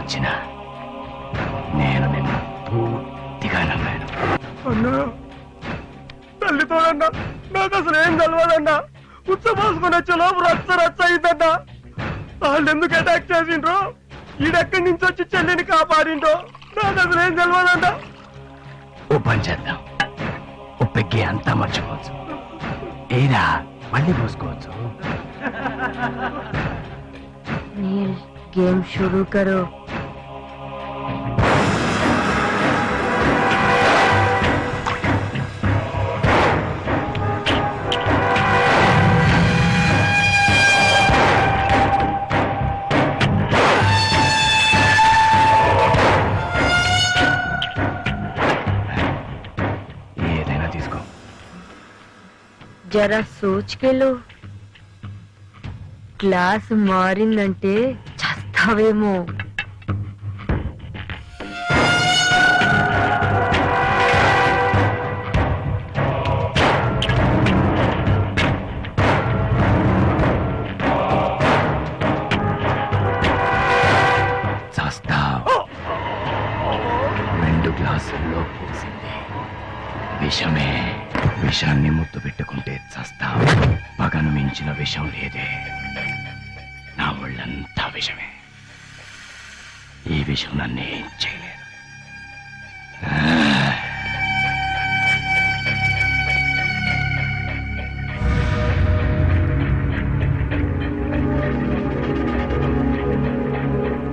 ఇచ్చినా నేను నిన్ను పూర్తిగా నమ్మాను. అన్నా తల్లితోడన్నా నాకు అసలు ఏం తెలవదన్నా. ఉచ్చపోసుకొని వచ్చే లోపు రచ్చ రచ్చ అయిందన్నా. వాళ్ళు ఎందుకు అటాక్ చేసిండ్రో, ఈడెక్కడి నుంచి వచ్చి చెల్లిని కాపాడిండ్రో నాకు అసలు ఏం తెలవదన్నా. ఓ పని చేద్దాం, ఓ పెగ్గి అంతా మర్చిపోవచ్చు, ఏదా మళ్ళీ పోసుకోవచ్చు. नील गेम शुरू करो. ఏదైనా తీసుకో. जरा सोच के लो. గ్లాస్ మారిందంటే చస్తావేమో. చస్తావు. 2 గ్లాసుల్లో పోసింది విషమే. విషాన్ని ముద్దు పెట్టుకుంటే చస్తావు. పగను మించిన విషం లేదే. నా ఒళ్ళంతా విషమే. ఈ విషం నన్నేం చేయలేదు.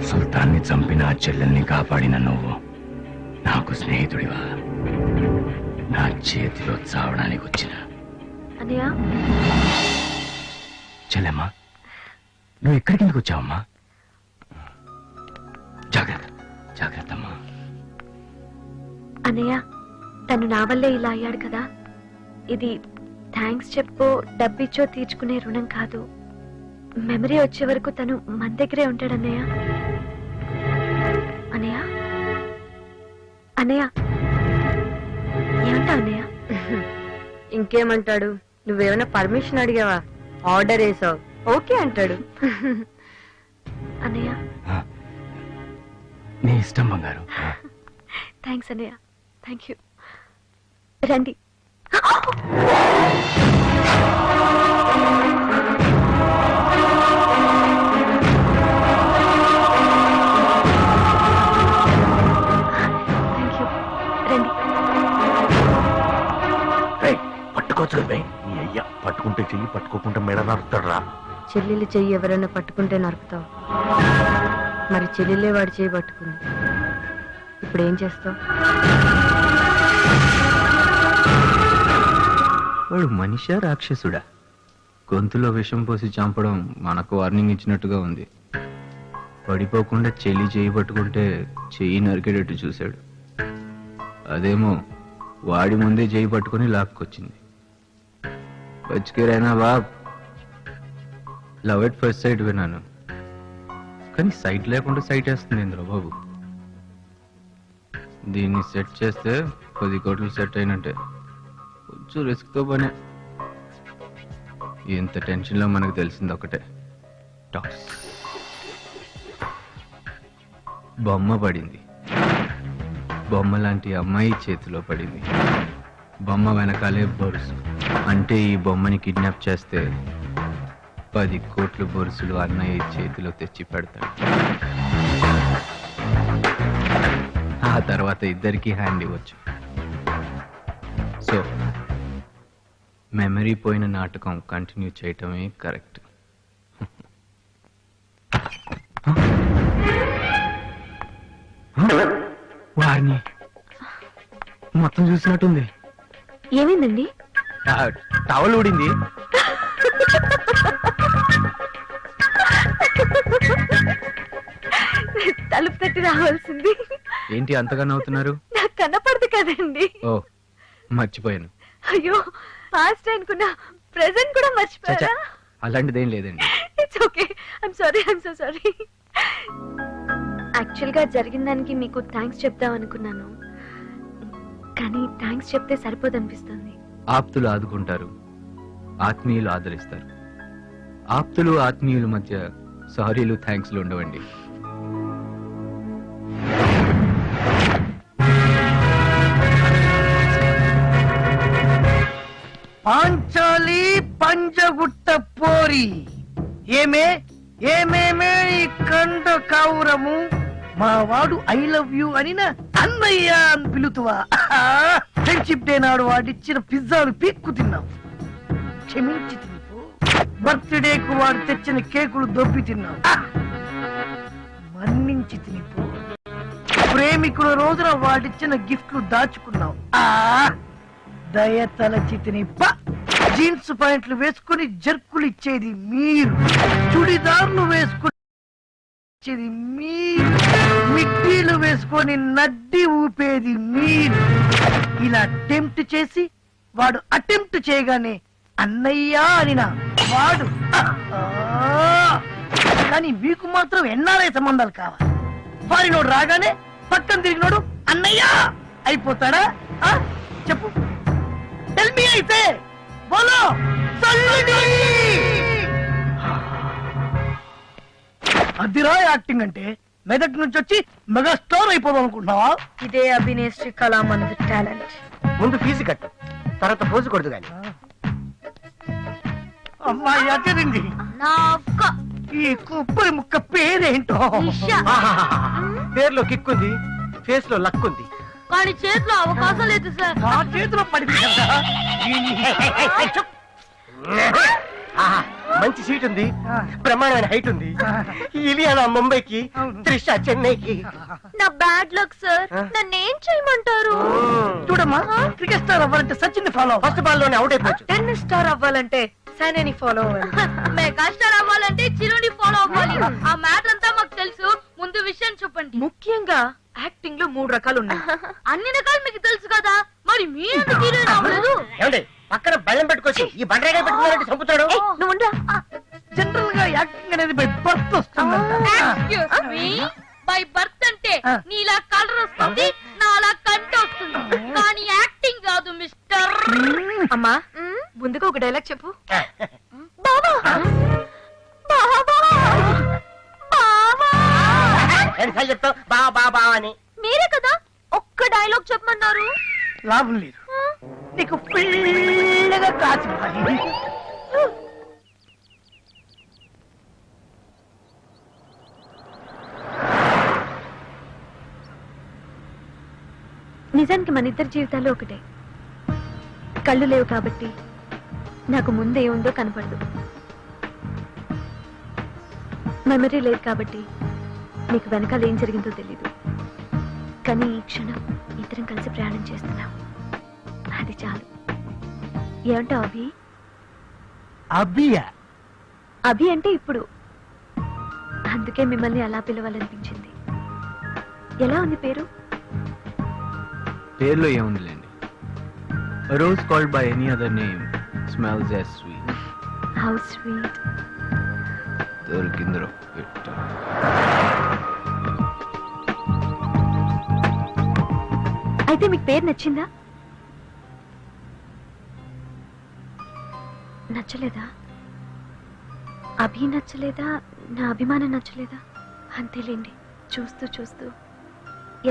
సుల్తాన్ని చంపిన ఆ చెల్లెల్ని కాపాడిన నువ్వు నాకు స్నేహితుడివా? నా చేతిలో చావడానికి వచ్చిన అన్నయ్య, చెల్లెమ్మా, నువ్వు ఇక్కడికి ఎందుకు వచ్చావమ్మా? జాగ్రత్త జాగ్రత్త అమ్మా. అన్నయ్య, తను నా వల్లే ఇలా అయ్యాడు కదా. ఇది థ్యాంక్స్ చెప్పో డబ్బిచ్చో తీర్చుకునే రుణం కాదు. మెమరీ వచ్చే వరకు తను మన దగ్గరే ఉంటాడు అన్నయ్య. అన్నయ్య అన్నయ్య ఏమంటా అన్నయ్య? ఇంకేమంటాడు? నువ్వేమైనా పర్మిషన్ అడిగావా? ఆర్డర్ వేసావు, ఓకే అంటాడు. అన్నయ్య, నీ ఇష్టం బంగారు. థ్యాంక్స్ అన్నయ్య, థ్యాంక్ యూ. రండి. పట్టుకోవచ్చు కదా. నీ అయ్యా పట్టుకుంటే చెయ్యి, పట్టుకోకుండా మెడ నరుకుతాడురా. చెల్లెలు చెయ్యి ఎవరైనా పట్టుకుంటే నరుకుతావు. మరి చెల్లెలే వాడి చెయ్యి పట్టుకుంది. ఇప్పుడు ఏం చేస్తావు? వాడు మనిషా రాక్షసుడా? గొంతులో విషం పోసి చంపడం మనకు వార్నింగ్ ఇచ్చినట్టుగా ఉంది. పడిపోకుండా చెల్లి చెయ్యి పట్టుకుంటే చెయ్యి నరికేటట్టు చూశాడు. అదేమో వాడి ముందే చెయ్యి పట్టుకుని లాక్కొచ్చింది. బచ్కేరైనా బాబ్. లవ్ ఎట్ ఫస్ట్ సైట్ విన్నాను, కానీ సైట్ లేకుండా సైట్ వేస్తుంది ఇంద్ర బాబు. దీన్ని సెట్ చేస్తే 10 కోట్లు సెట్ అయినట్టే. కొంచెం రిస్క్తో పనే. ఇంత టెన్షన్లో మనకు తెలిసింది ఒకటే, టాస్. బొమ్మ పడింది. బొమ్మ లాంటి అమ్మాయి చేతిలో పడింది. బొమ్మ వెనకాలే బొరుసు. అంటే ఈ బొమ్మని కిడ్నాప్ చేస్తే 10 కోట్ల బొరుసులు అన్నయ్య చేతిలో తెచ్చి పెడతాడు. ఆ తర్వాత ఇద్దరికి హ్యాండ్ ఇవ్వచ్చు. సో మెమరీ పోయిన నాటకం కంటిన్యూ చేయటమే కరెక్ట్. వారిని మొత్తం చూసినట్టుంది. ఏమైందండి? టవల్ ఊడింది. తలుపు తట్టి రావాల్సింది. ఏంటి అంతగా నవ్వుతున్నారు? నాకు కనపడదు కదండి. ఓ మర్చిపోయాను. అయ్యో, పాస్ట్ అనుకున్నా, ప్రెజెంట్ కూడా మర్చిపోయా. అలాంటిదేం లేదండి. It's okay, I'm sorry, I'm so sorry. Actual గా జరిగిన దానికి మీకు థ్యాంక్స్ చెప్దాం అనుకున్నాను, కానీ థ్యాంక్స్ చెప్తే సరిపోదనిపిస్తుంది. ఆప్తులు ఆదుకుంటారు, ఆత్మీయులు ఆదరిస్తారు. ఆప్తులు ఆత్మీయుల మధ్య సారీలు థ్యాంక్స్లు ఉండవండి. పాంచాలి పంజగుట్ట పోరి ఏమేమే ఈ కండ కావురము మా వాడు ఐ లవ్ యూ అని అన్నయ్య అని పిలుతువా ఫ్రెండ్షిప్ డే నాడు వాడిచ్చిన పిజ్జాలు పీక్కు తిన్నావు. క్షమించి తినిపో. బర్త్డేకు వాడు తెచ్చిన కేకులు దొబ్బి తిన్నావు. మన్నించి తినిపో. ప్రేమికుల రోజున వాడిచ్చిన గిఫ్ట్లు దాచుకున్నావు. దయ తలచి తినిప. జీన్స్ ప్యాంట్లు వేసుకుని జర్కులు ఇచ్చేది మీరు, చుడిదార్లు వేసుకుని ఇచ్చేది మీరు, మిడ్డీలు వేసుకొని నడ్డి ఊపేది మీరు. ఇలా అటెంప్ట్ చేసి వాడు అటెంప్ట్ చేయగానే అన్నయ్య అనినా వాడు. కానీ మీకు మాత్రం ఎన్ఆర్ఐ సంబంధాలు కావాలి. ఫారినోడు రాగానే పక్కన తిరిగినోడు అన్నయ్య అయిపోతాడా? చెప్పు, టెల్ మీ. అయితే బోలో అదిరా యాక్టింగ్ అంటే. మెదక్ నుంచి వచ్చి మెగాస్టార్ అయిపోదాం అనుకుంటున్నావా? ఇదే అభినేశ్రీ కళామంది టాలెంట్. ముందు ఫీజు కట్టు, తర్వాత పోజు కొడదు గాని. అమ్మాయి అదిరింది. నా అక్క ఈ కొబ్బరి ముక్క పేరేంటో? పేర్లో కిక్కుంది, ఫేస్ లో లక్కుంది. కానీ చేతిలో అవకాశం లేదు సార్. నా చేతిలో పడింది కదా. మంచి సీట్ ఉంది, బ్రహ్మాండమైన హైట్ ఉంది. ఇలియానా ముంబైకి, త్రిష చెన్నైకి. నా బ్యాడ్ లక్ సార్, నన్నేం చేయమంటారు? చూడమ్మా, క్రికెట్ స్టార్ అవ్వాలంటే సచిన్ ఫాలో. ఫస్ట్ బాల్ లోనే అవుట్ అయిపోవచ్చు. టెన్నిస్ స్టార్ అవ్వాలంటే సైనేని ఫాలో అవ్వాలి. మెగా స్టార్ అవ్వాలంటే చిరుని ఫాలో అవ్వాలి. ఆ మ్యాటర్ అంతా మాకు తెలుసు. ముందు విషయం చెప్పండి. ముఖ్యంగా యాక్టింగ్ లో 3 రకాలు ఉన్నాయి. అన్ని రకాలు మీకు తెలుసు కదా, మరి మీరు హీరోయిన్ అవ్వలేదు? ఏమండి, పక్కన బెల్లం పెట్టుకొచ్చి ఈ బండరాగా పెట్టుకున్నారంటే చంపుతాడు. జనరల్ గా యాక్టింగ్ అనేది బై బర్త్ వస్తుంది. బై బర్త్ అంటే నీలా కలర్ వస్తుంది, నాలా కంట వస్తుంది, కానీ యాక్టింగ్ కాదు మిస్టర్. అమ్మా, ముందుగా ఒక డైలాగ్ చెప్పు. బాబా చెప్తావు బా బా బా అని. మీరే కదా ఒక్క డైలాగ్ చెప్పమన్నారు. లాభం లేదు, నీకు పిల్లగా కాచి. నిజానికి మన ఇద్దరి జీవితాలు ఒకటే. కళ్ళు లేవు కాబట్టి నాకు ముందు ఏముందో కనపడదు. మెమరీ లేదు కాబట్టి నీకు వెనకాల ఏం జరిగిందో తెలీదు. కానీ ఈ క్షణం ఇద్దరం కలిసి ప్రయాణం చేస్తున్నాం, అది చాలు. ఏమంటావు అభి? అభియా? అభి అంటే ఇప్పుడు. అందుకే మిమ్మల్ని అలా పిలవాలనిపించింది. ఎలా ఉంది పేరు? పేర్లో ఏముందిలేండి. A rose called by any other name smells as sweet. How sweet. దొరికిందరో పెట్ట. అయితే మీకు పేరు నచ్చిందా? నచ్చలేదా? అభి నచ్చలేదా? నా అభిమానం నచ్చలేదా? అంతేలేండి, చూస్తూ చూస్తూ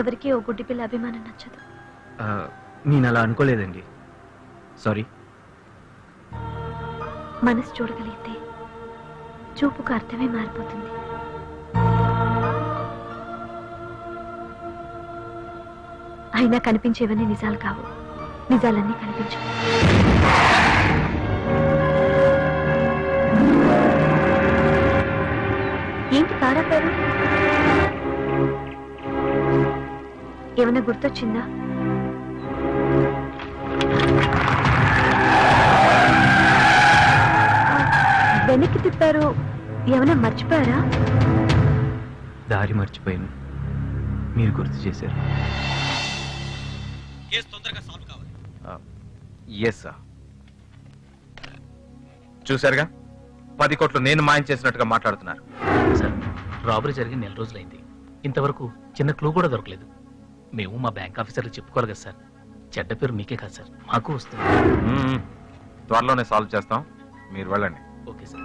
ఎవరికి ఓ గుడ్డి పిల్ల అభిమానం నచ్చదు. నేను అలా అనుకోలేదండి, సారీ. మనసు చూడగలిగితే చూపుకు అర్థమే మారిపోతుంది. అయినా కనిపించేవన్నీ నిజాలు కావు, నిజాలన్నీ కనిపించవు. ఏంటి కారాపారు? ఏమైనా గుర్తొచ్చిందా? వెనక్కి తిప్పారు, ఏమైనా మర్చిపోయారా? దారి మర్చిపోయాను, మీరు గుర్తు చేశారు. Yes sir. చూశారుగా, 10 కోట్లు నేను మాయం చేసినట్టుగా మాట్లాడుతున్నారు. సార్, రాబరీ జరిగి 4 రోజులైంది. ఇంతవరకు చిన్న క్లూ కూడా దొరకలేదు. మేము మా బ్యాంక్ ఆఫీసర్లు చెప్పుకోవాలి కదా సార్. చెడ్డ పేరు మీకే కాదు సార్, మాకు వస్తుంది. త్వరలోనే సాల్వ్ చేస్తాం, మీరు వెళ్ళండి. Okay sir.